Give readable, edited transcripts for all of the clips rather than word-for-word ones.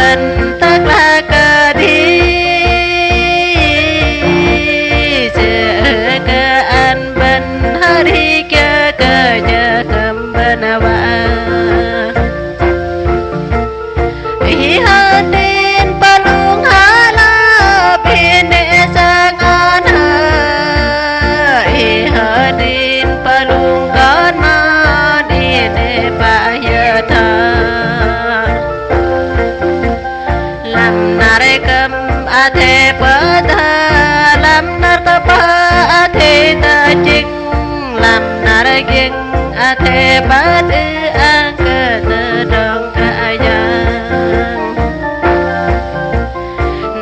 bần tất là cơ thi cơ an bần hari cơ cơ nhờ cầm bần wa hi ha tin palung hala pine sang an ha hi ha tin palung kana dine pa ya tha lam nare kam athe pada lam nar ta pa athe ta ching lam nare ging athe pa tư an cơ tư dong ka ya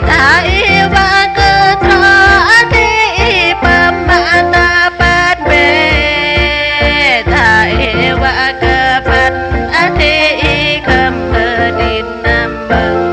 na i wa cơ tra athe pa ma ta pat be ta i wa cơ pat athe i kam din nam bang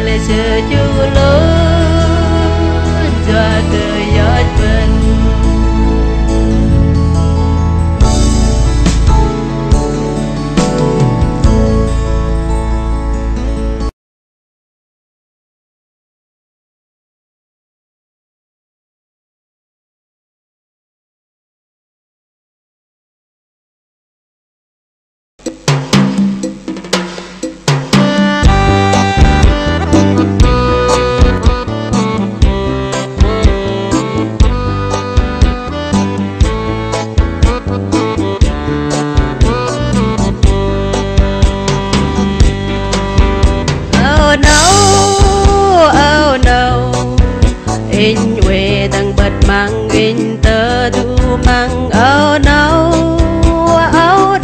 lệ sự chu lớn doa cười giót bên in quê đang bật mang in tơ thu mang oh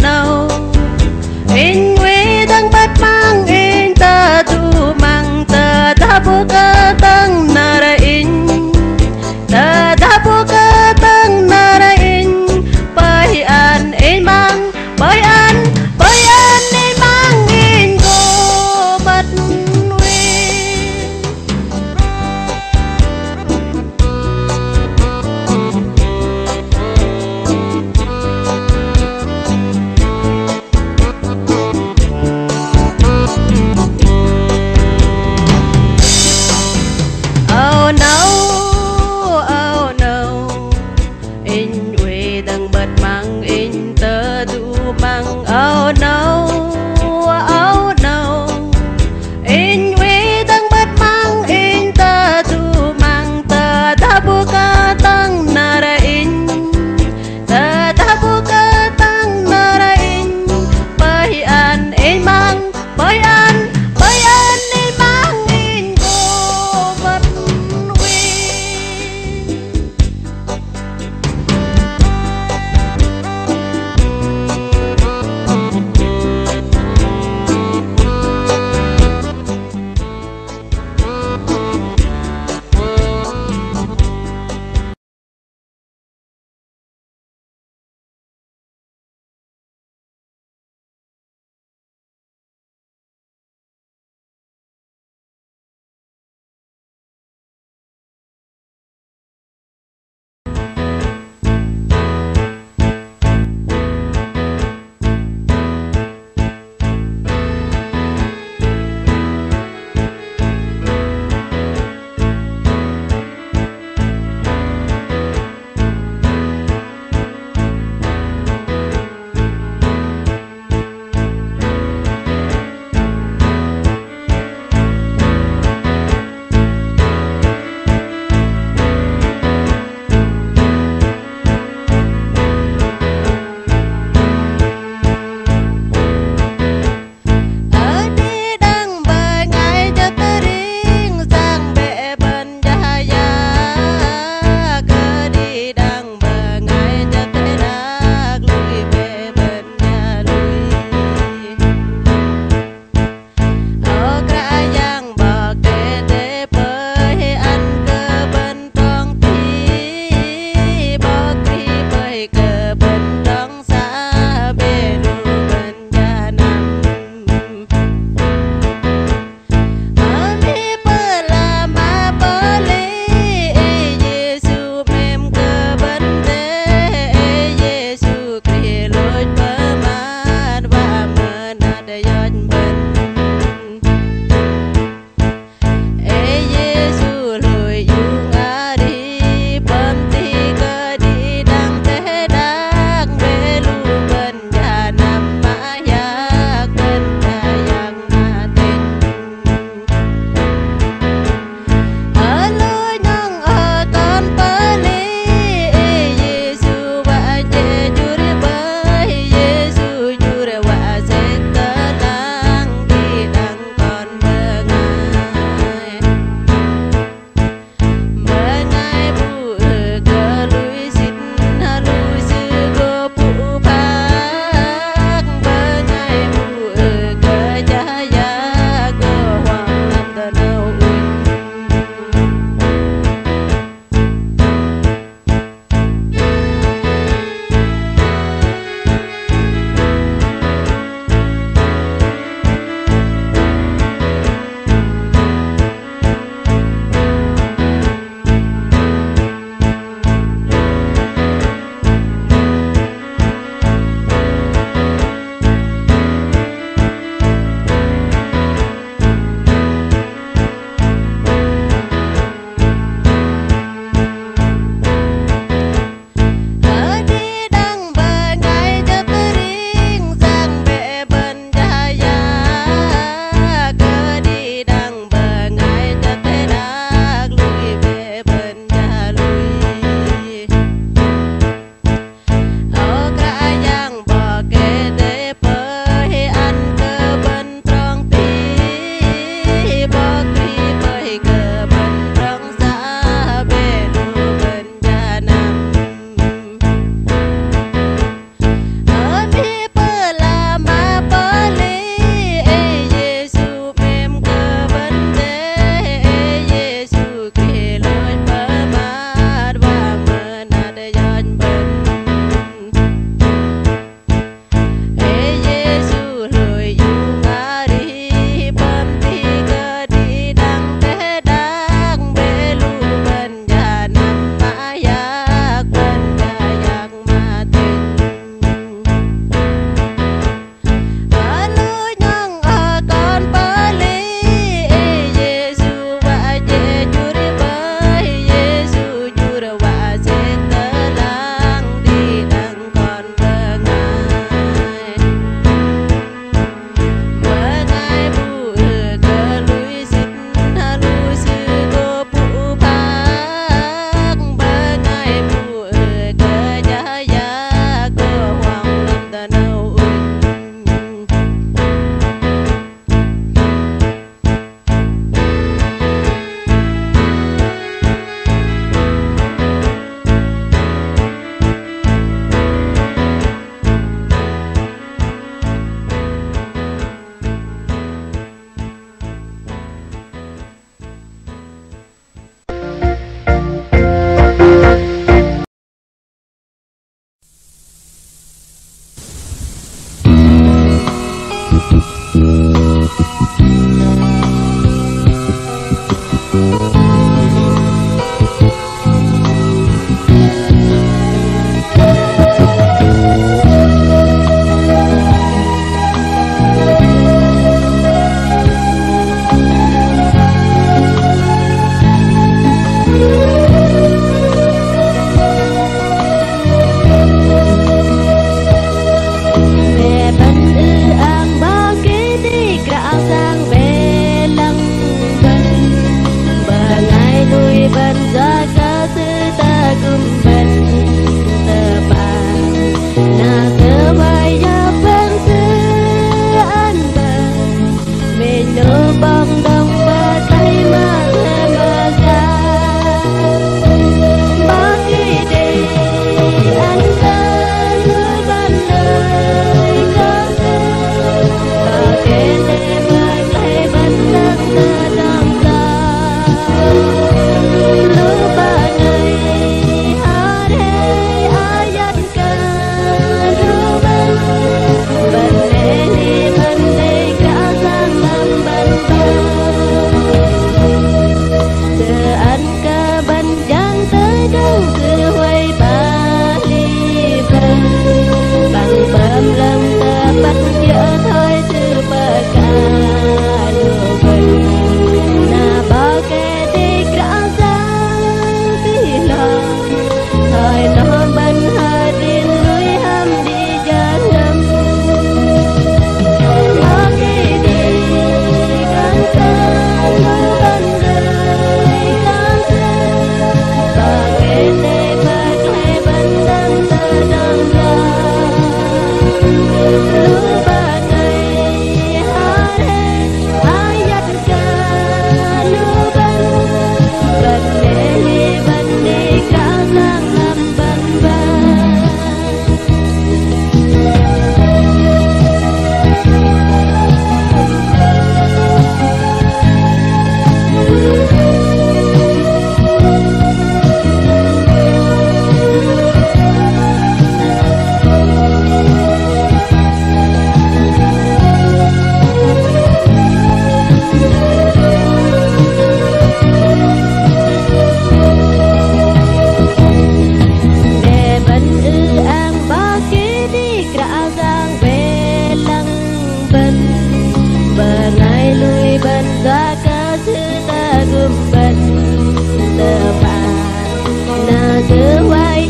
no in quê đang bật mang in tơ thu mang tơ ta buka tang nara in tơ ta buka tang nara in bay an in mang bay an in mang in go bật Hãy subscribe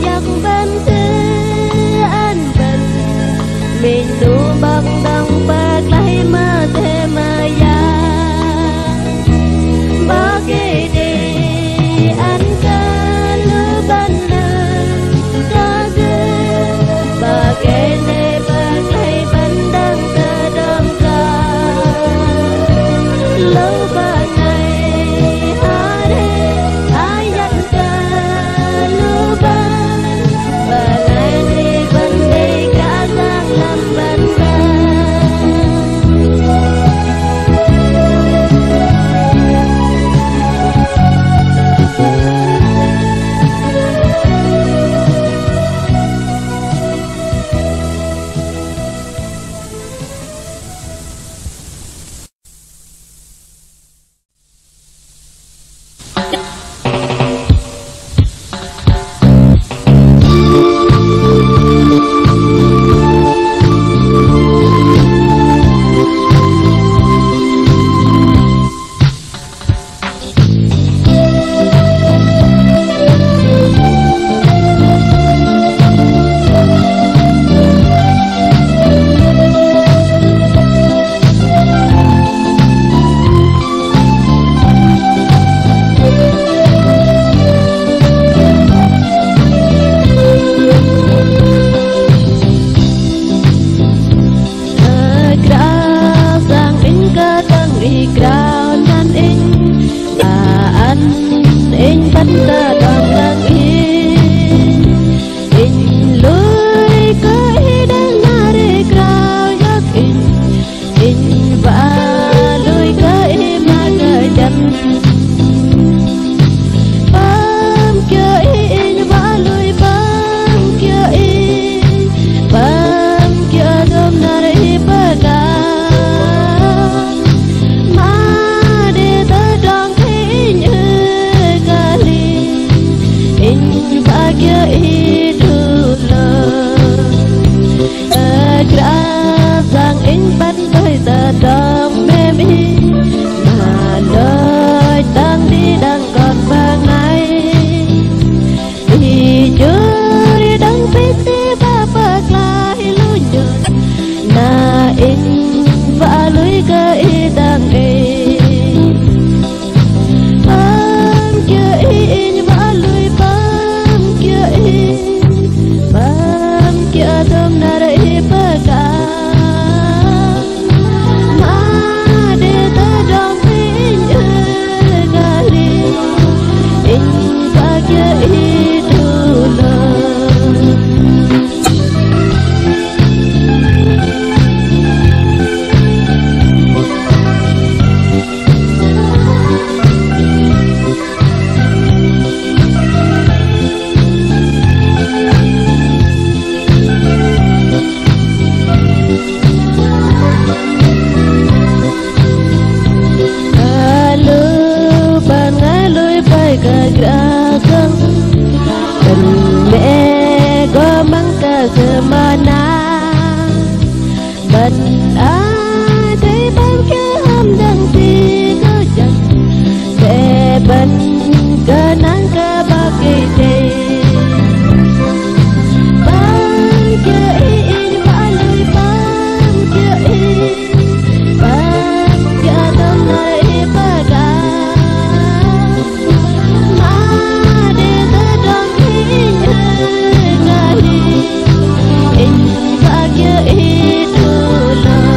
cho kênh Ghiền Mì Gõ để không bỏ lỡ ben kenang kebakite bang kein balui bang kein bang jadam nai pada ma de tedong in ngai in bagya itulah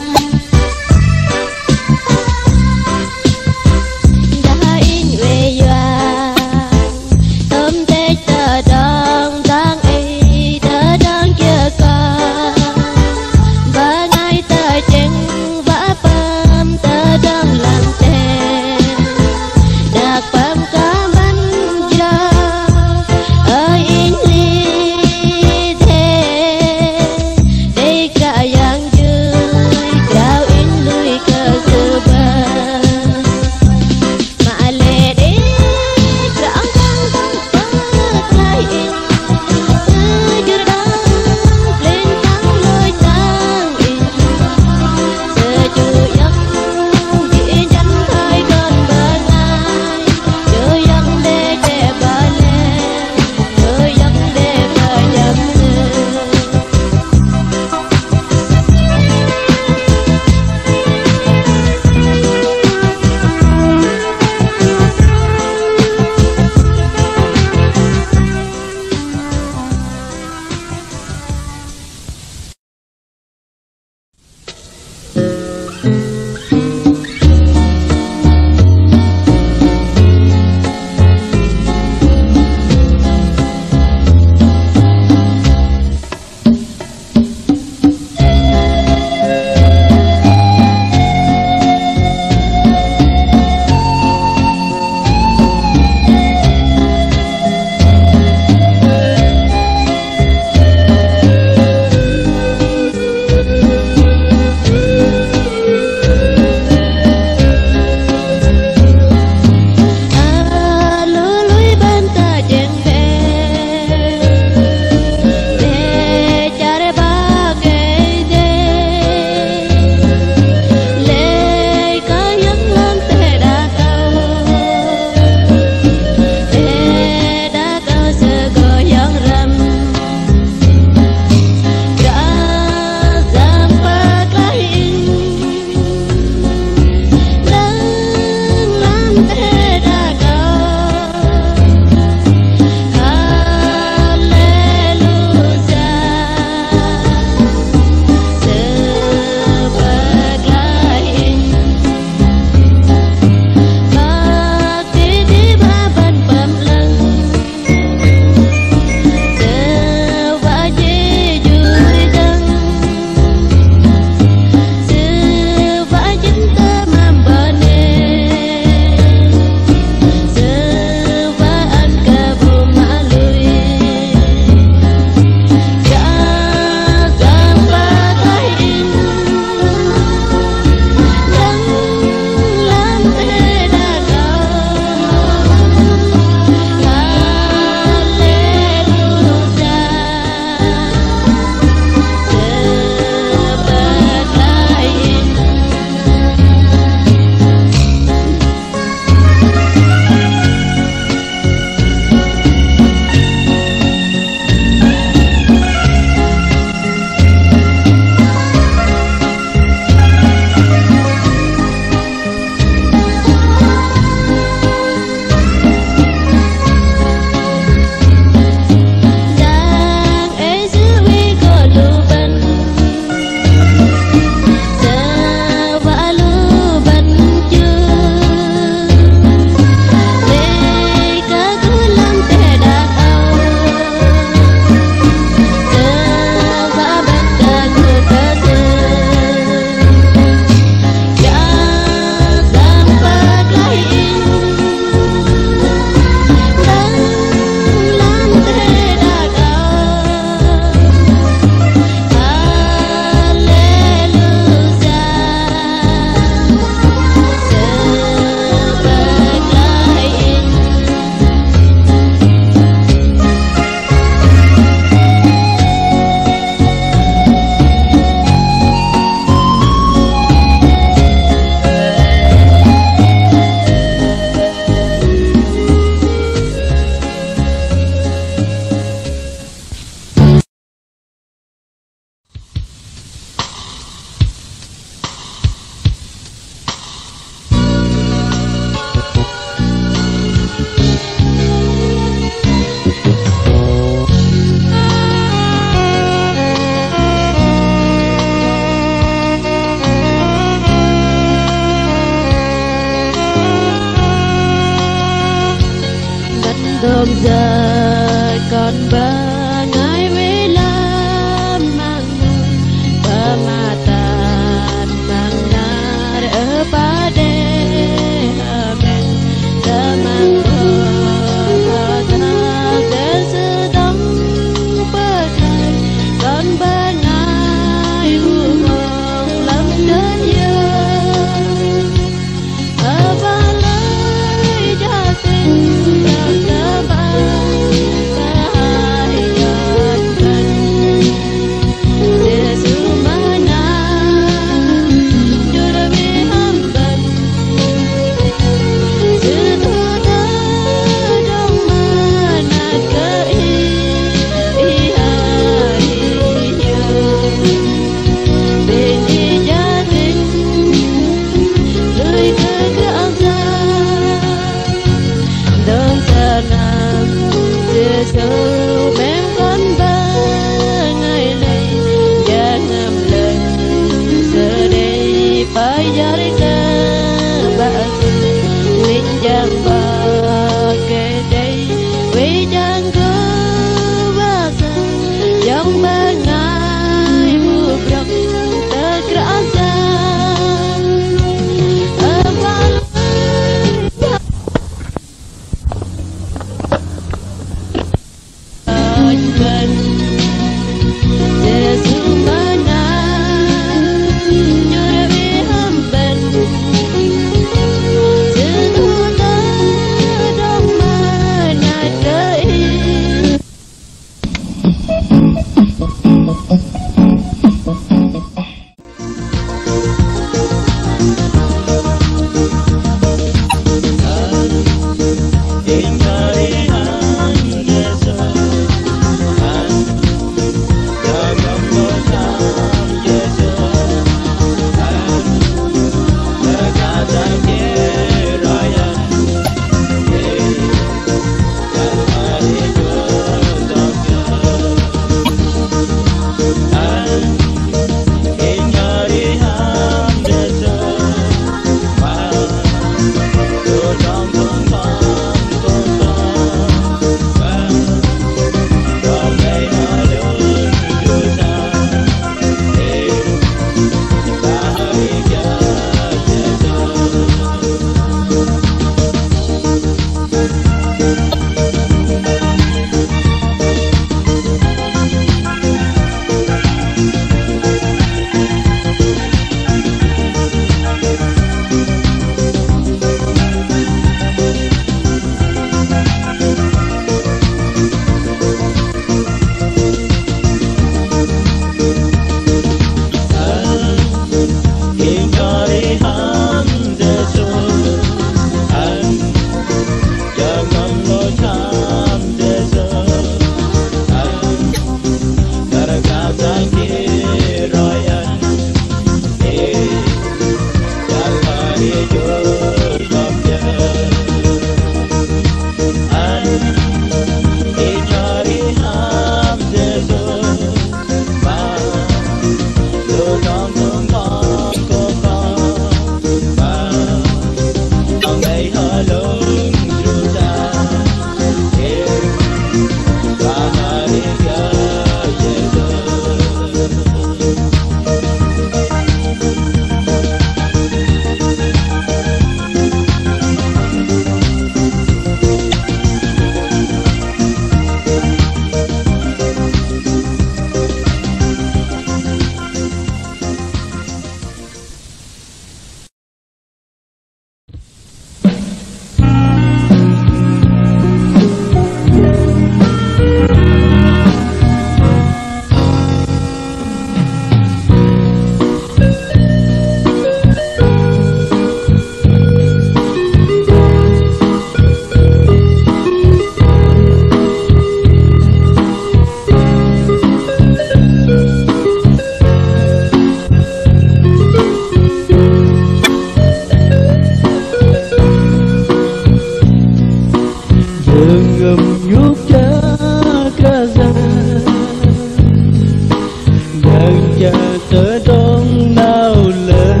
cha tớ đón nào lớn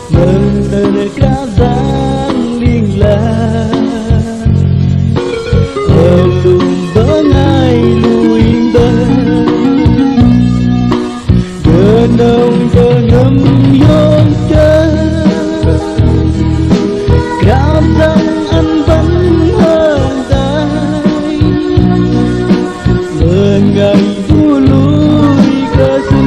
mừng đời cá giang liên lạc ở lùm bớ ngay lùi bơ giờ đâu giờ ngâm yong chơi cảm giác anh vẫn hơn tay mừng ngày vua lùi cơ sư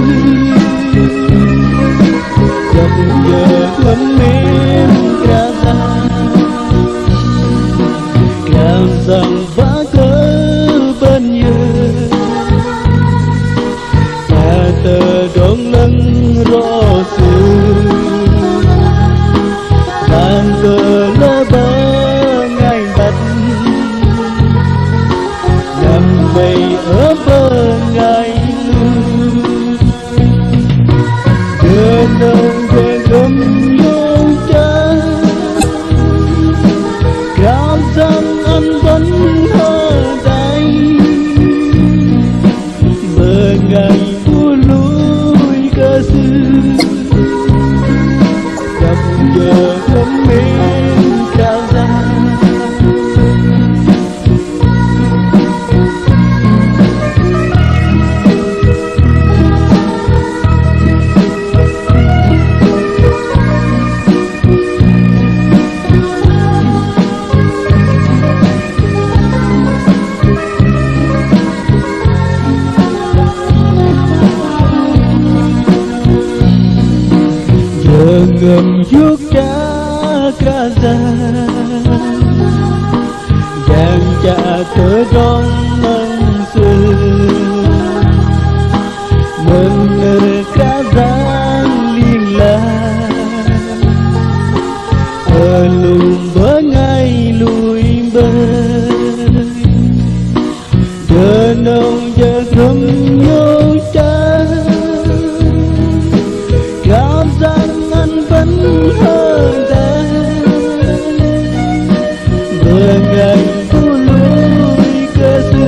dập giờ ngâm mến cả ra cảm giác vã cớ bên nhớ ta tờ đón lưng rõ sự bàn cờ lơ bơ ngày bạch nằm mây ở bờ ngày lưu giờ đâu về gấm vô cha cảm giác anh vẫn ở đây bờ ngày vua lùi cơ sư gặp giờ không mến cao ra giờ ngầm vuốt cá ra đang cha tớ đón mừng xưa mừng đời cá giang liên lạc ở lùm bớ ngay lùi bơi giờ nông giờ không nhớ cha cảm giác anh vẫn hơn đây bờ ngày vua lùi cơ sư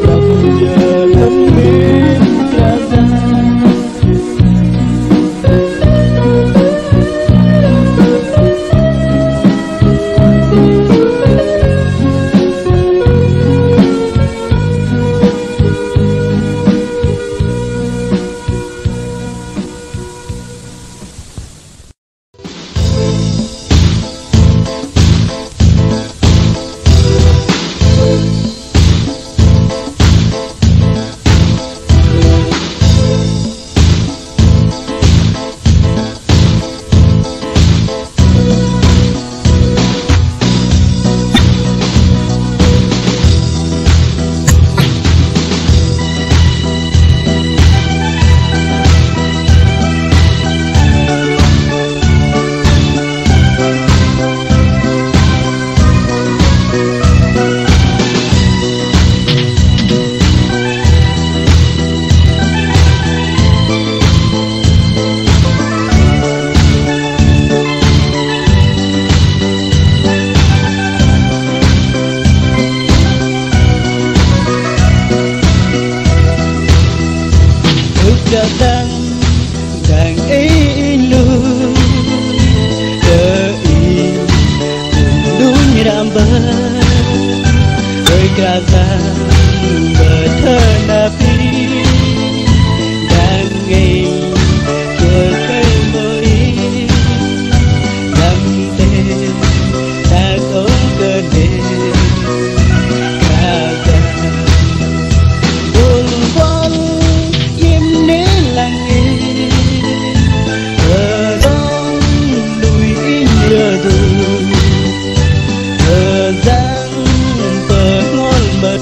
gặp giờ thấm mến cả ra đang ý lưu đợi đúng đam bơ ơi cả ta bờ thơ na pi đang ngày chờ cây mới nằm tên ta có cơ đề cả ta buồn vắng im đến lặng nghe ở đó lùi nhớ thương thời gian bờ ngon bật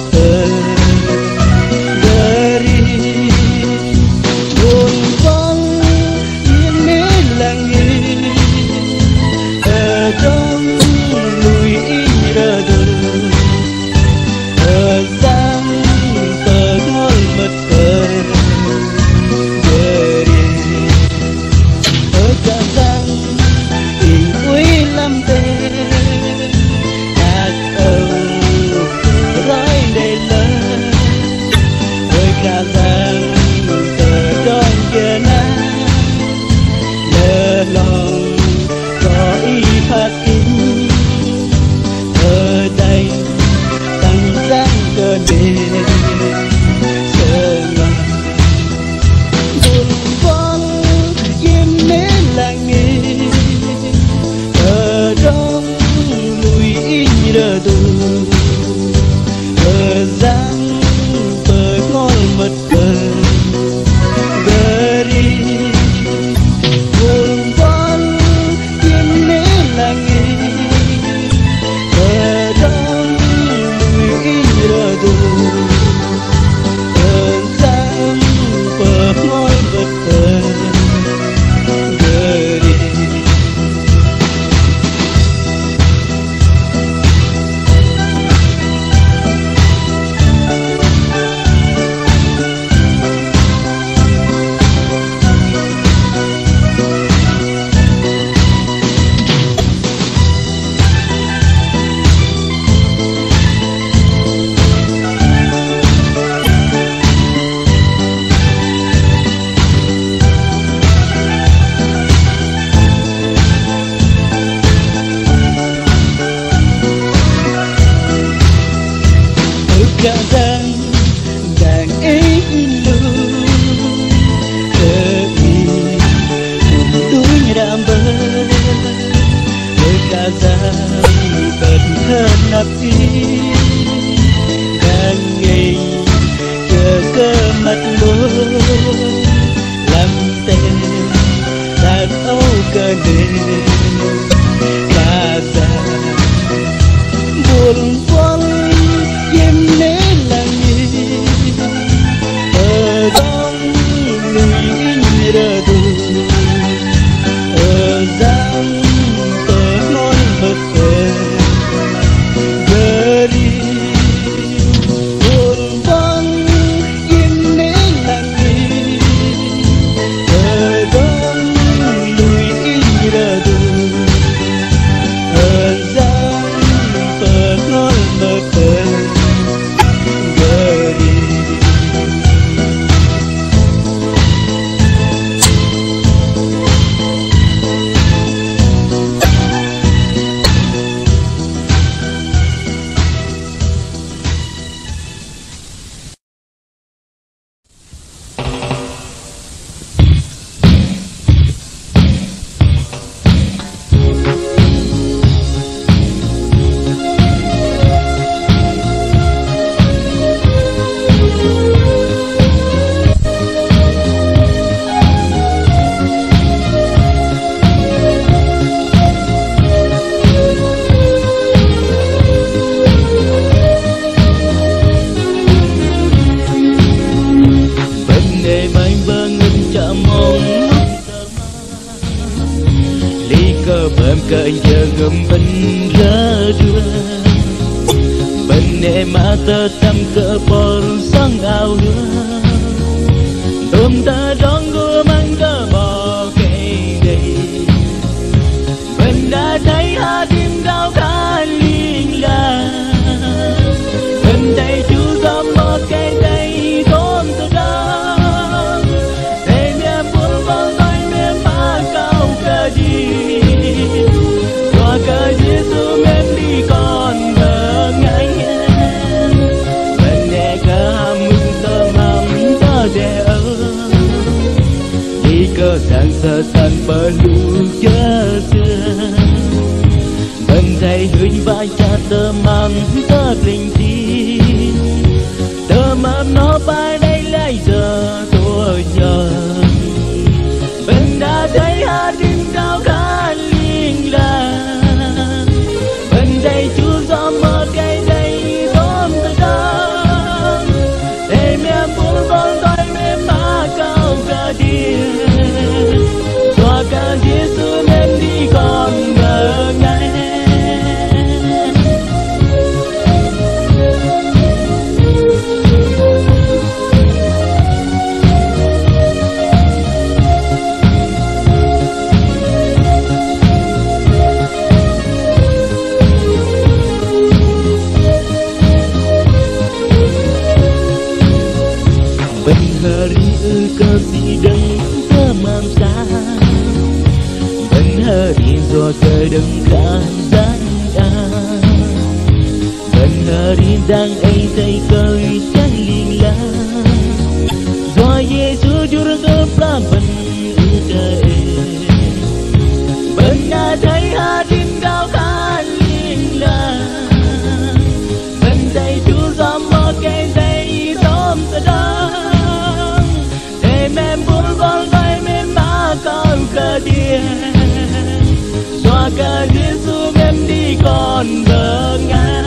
cơ mặt môi làm tên đàn âu cơ đêm ca ra buồn vắng em nế là gì ở đông lùi rơ tu ở giang tờ non bật tờ gơ đi buồn vắng em nế là gì ở đông lùi rơ tu ở giang tờ non bật tờ gơ đi. Cơn giờ gầm bên rơ đua bên em mà tơ tâm cỡ bồn sáng ao nữa tôm ta đón đua mang tơ bò cây đầy bên đã thấy hà tim đau cả liên la bên đây chú gió một cây đầy tôm từ đó để mẹ buồn vào tay mẹ mà cao cả đi cờ Giêsu em đi con vợ ngài bên nhà ca mừng tơ mắm tơ đè ơ đi cơ sang sơ san bờ lũ chớ xưa bên thầy hương vai cha tơ mắm tơ linh tin tơ mắm nó bay đây lại giờ tôi nhờ bên đã thấy hà tim đau khá liên la đây chú gió mơ cây đây tôm từ đó để mẹ buồn con tay mẹ má cao cả điện cho cả Giêsu em đi con vợ ngài hari kasih dan kemamsa bên hari do trời đừng can gian bên hari đang ấy tay cơi chân liên la do Giêsu jurang kepala bên trời bên đã thấy hari đau khá liên la bên đây chú gió mơ cây đây tôm từ đó em buồn con tay em má con cơ địa xóa cả Giêsu em đi con vợ ngài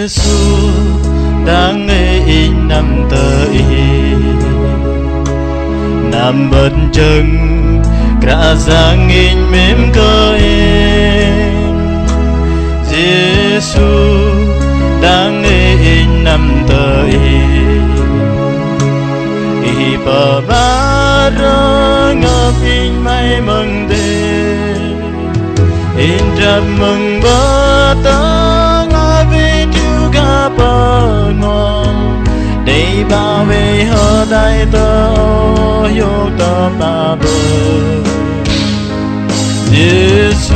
Giêsu đang ngây nằm tới nằm bật chân cả giang in mềm cơ Giêsu đang ngây nằm tới bà ba ra ngập in mai mừng đê in rap mừng bơ tơ ngã về chiếu cả bờ ngon để bảo vệ hơ đại tơ yêu tơ ba bờ Giêsu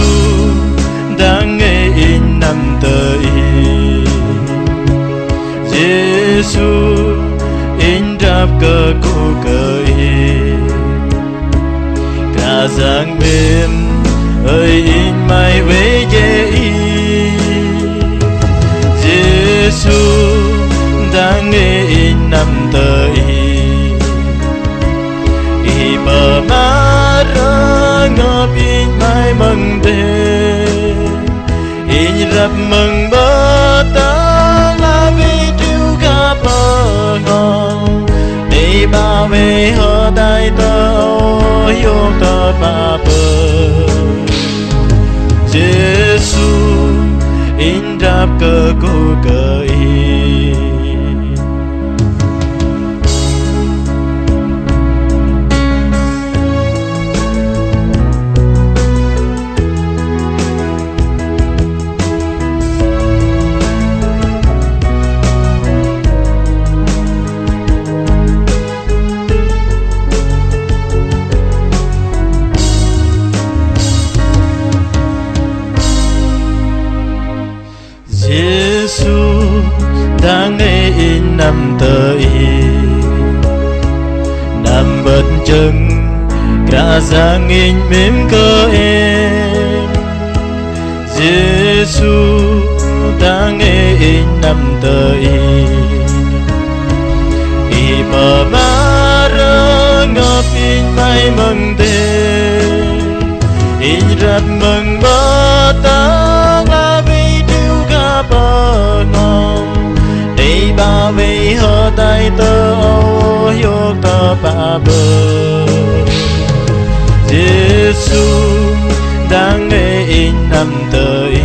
đang nghe in nằm tới Giêsu in rap cơ cô cơ cả giang đêm ơi in mai về dễ Giêsu đang nghe in nằm tới bờ má ra ngập in mai mừng đê in rap mừng bơ ta là vì chiếu cả bờ ngon để bảo vệ hơ đại tơ yêu tơ ba bờ Giêsu in rap cơ cô cơ Giêsu đang nghe in nằm tới nằm bật chân cả giang in mềm cơ Giêsu đang nghe in nằm tới bờ má ra ngập in mai mừng đê in rap mừng bơ ta ngã vì chiếu cả bờ ngon để bảo vệ hơ đại tơ yêu tơ ba bờ Giêsu đang nghe in nằm tới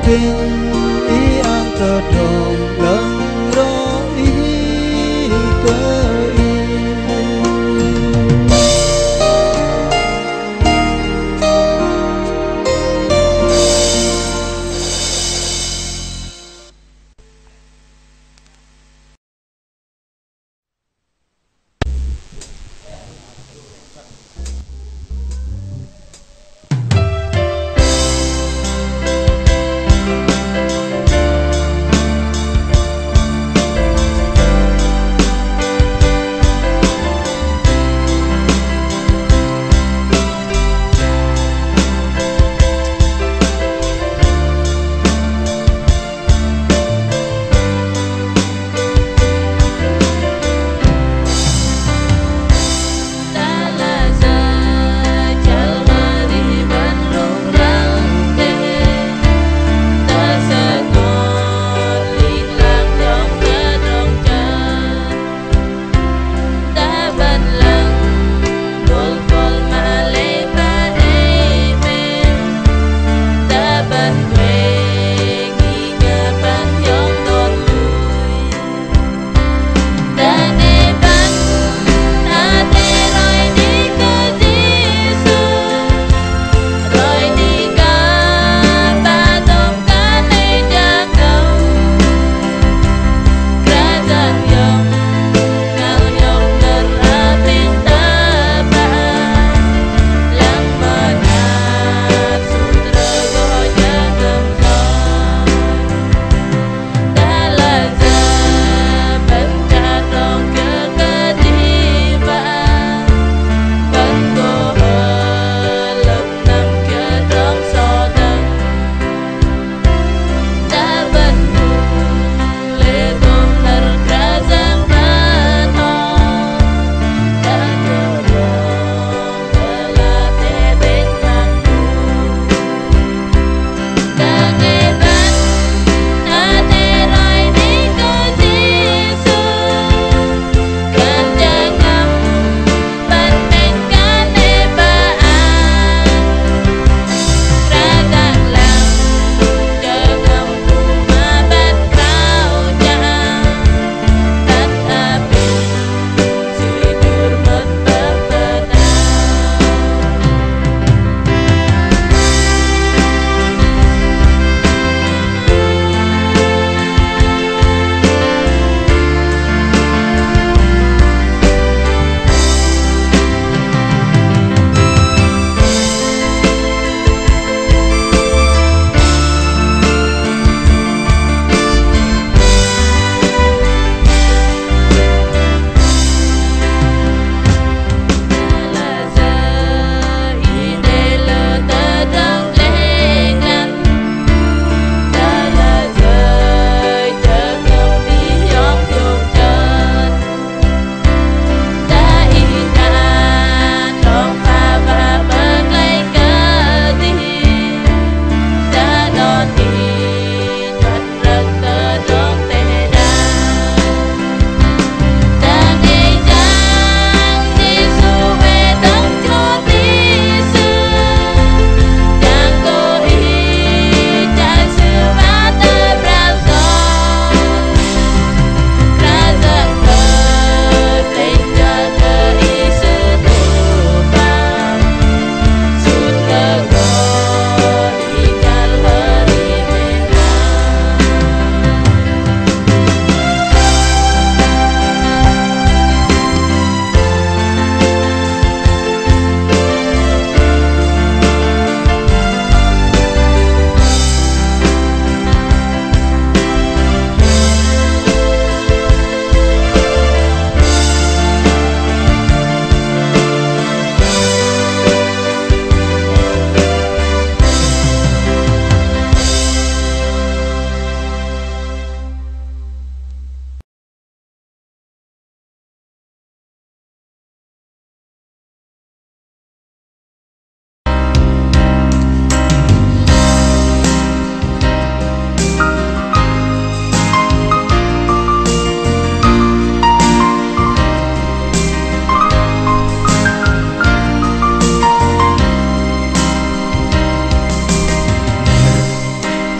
Pin i ang tơ tròn lần rồi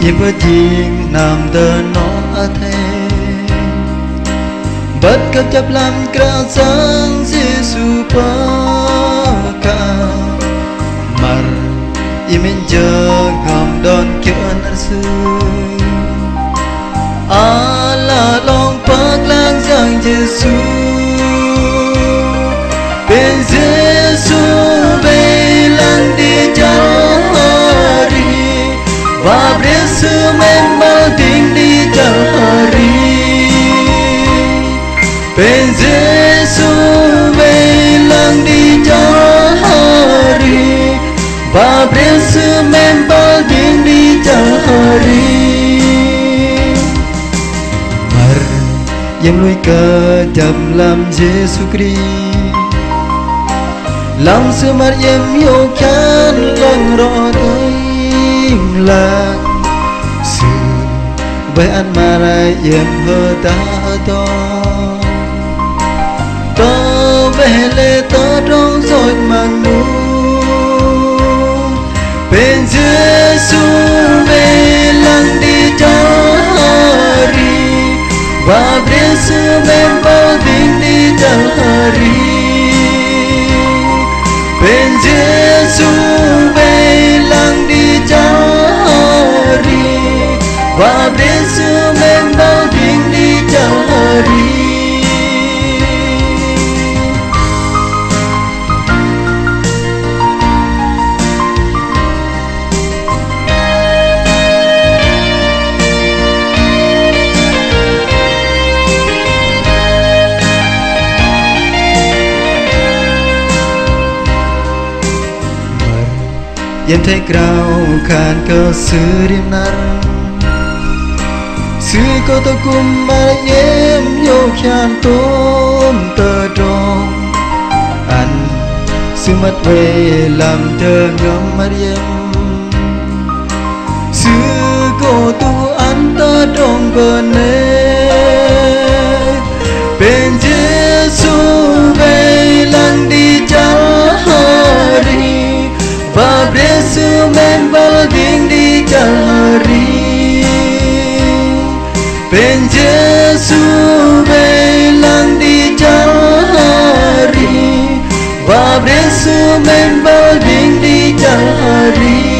im bơ chiên nam tơ nó thế bất cấp chấp làm cả sáng Giêsu cả mar imin chờ gom đón kơn sư Allah long pak lang giang Giêsu bên Giêsu về lang đi cari và biết sư men bao tiếng đi cari bên Giêsu về lang đi cari và biết sư men bao tiếng đi cari mar yang lui cơ chậm làm Giêsu Christ làm sự mặt em yêu khán lần rõ tới lạc sự với anh mà lại em hơ ta to về lệ ta trong rồi mà nu bên Giêsu về lăng đi cari và biết sự bên bao tiếng đi cari bên Giêsu về lăng đi cari và biết sự bên bao tiếng đi cari em thấy cao khan cơ sư riêng năn sư có tôi cùng mà em yêu khan tôm tơ trong anh sư mất về làm thơ ngắm mà em sư có tu anh tơ trong gần bên Giêsu về lăng đi cari và biết sự men bao tiếng đi cari bên Giêsu về lăng đi cari và biết sự men bao tiếng đi cari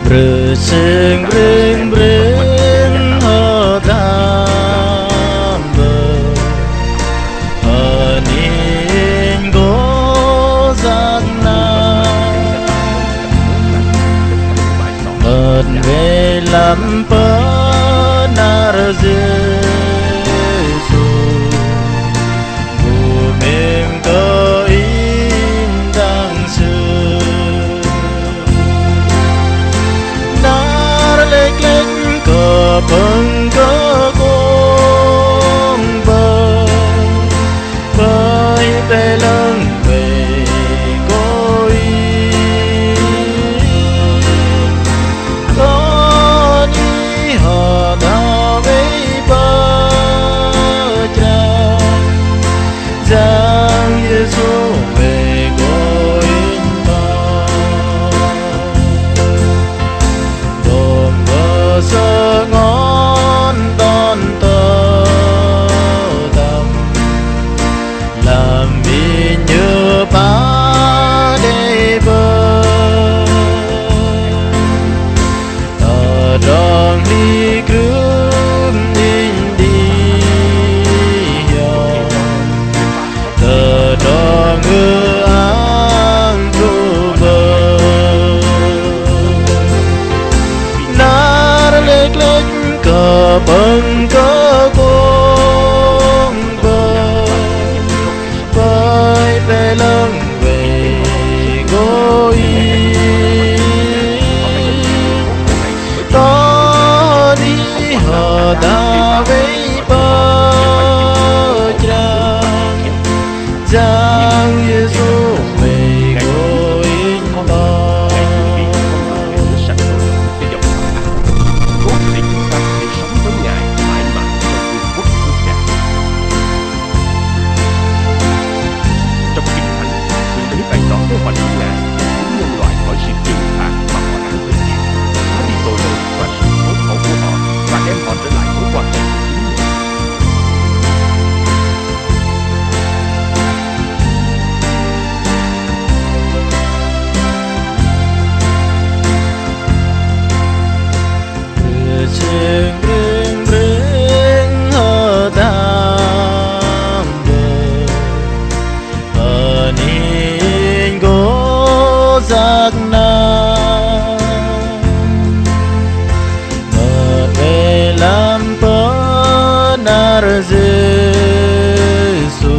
Sing ring ring hơ tham bờ nín gỗ giang na về làm bờ nar Giêsu bùa mềm cơ in đang sương lek lek cơ bâng cơ công bờ bơi về lưng về cối có đi họ đào với bờ trăng giang Giêsu về cối sơ ngón đón tơ tâm làm vì như ba đê bơ tờ rong đi cướp in đi tờ rong ngư an tru bơ lek lek cơ bâng cơ công bờ bơi về lưng về gối có đi họ ta với bờ trăng giang Giêsu về gối và những ngài những nhân loại khỏi sự trừng phạt mà họ đang phải chịu, xóa đi tội lỗi và sự khốn khổ của họ và đem họ trở lại mối quan hệ của chính mình. Sing ring ring hơ tham bờ nín gỗ giang na mờ về làm bờ nar Giêsu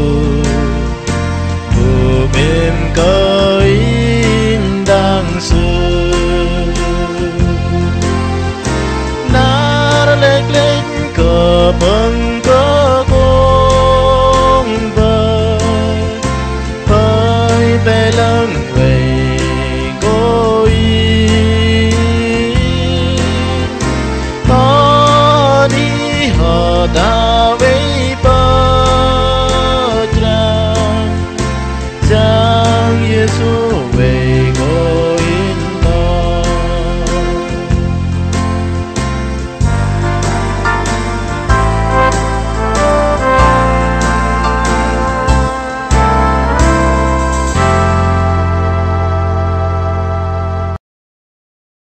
bùa mềm cơ in đang sương nar lek lek cơ bâng cơ công bờ bơi về